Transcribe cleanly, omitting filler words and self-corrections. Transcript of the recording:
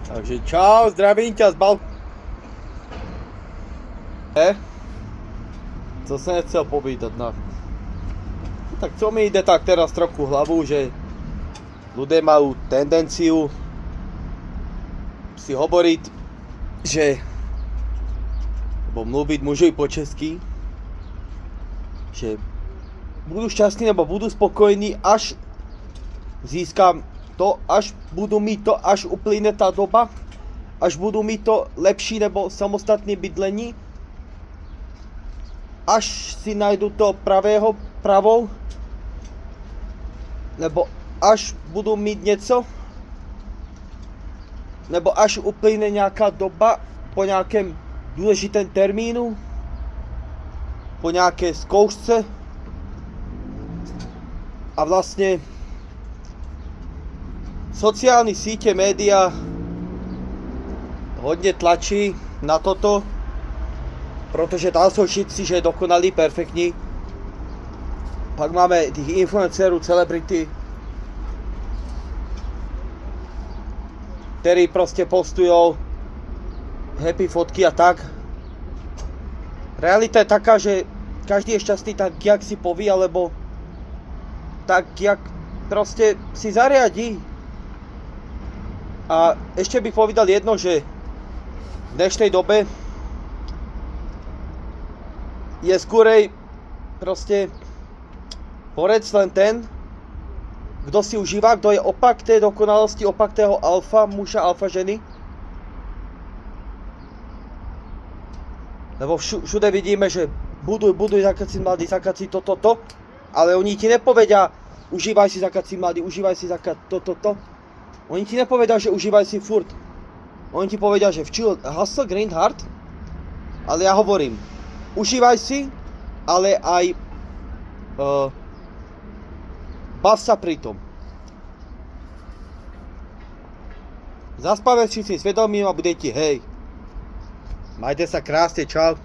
Takže čau, zdravím ťa z Co som nechcel povedať, no. Tak co mi ide tak teraz trochu hlavu, že ľudia majú tendenciu si hovoriť, že alebo mluviť mužovi po česky, že budú šťastní nebo budú spokojní, až získam to, až budú mít to, až uplyne tá doba, až budú mít to lepší nebo samostatné bydlení, až si najdu to pravou, nebo až budú mít něco, nebo až uplyne nějaká doba po nějakém důležitém termínu, po nějaké zkoušce a vlastně sociální sítě, média hodně tlačí na toto, protože tam jsou všichni, že je dokonalí, perfektní. Pak máme těch influencerů, celebrity, který prostě postujou happy fotky a tak. Realita je taká, že každý je šťastný tak, jak si poví, alebo tak, jak prostě si zariadí. A ešte bych povedal jedno, že v dnešnej dobe je skôrej proste borec len ten, kdo si užíva, kdo je opak tej dokonalosti, opak tého alfa muža, alfa ženy. Lebo všude vidíme, že buduj zakať si mladý, zakať si to, ale oni ti nepovedia, užívaj si zakať si mladý, užívaj si zakať to. Oni ti nepovedia, že užívaj si furt. Oni ti povedia, že chill, hustle, grind hard, ale ja hovorím, užívaj si, ale aj bav sa pri tom. Zaspávaj si svedomím a bude ti hej. Majte sa krásne, čau.